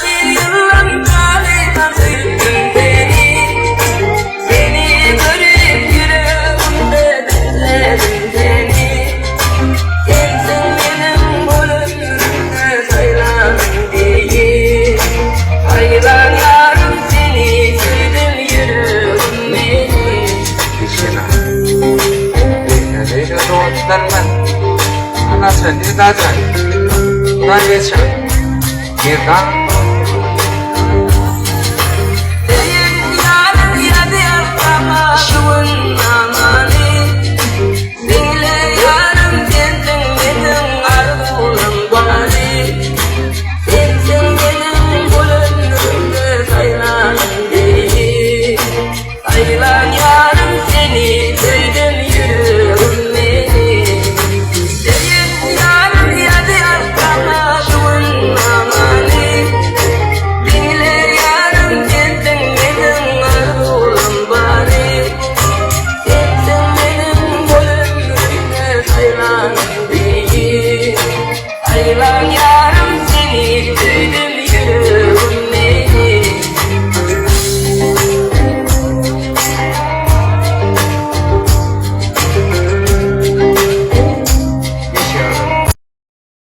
Bir yılın talihası beni görüp yüreğimde bekledim seni. Sensin benim ölümümde sayılan değil. Hayran yarım seni sevdim yüreğim beni. Đấy cho tôi tân mà nó sẽ đi ra rồi nó đi chờ kia đó Sayılan yarım seni sevdim yüreğim beni. Senin yarım yar kanaşımın amani. Dinle yarım kendin benim arzulam bari. Sensin benim gönlümde sayılan değil. Sayılan yarım seni sevdim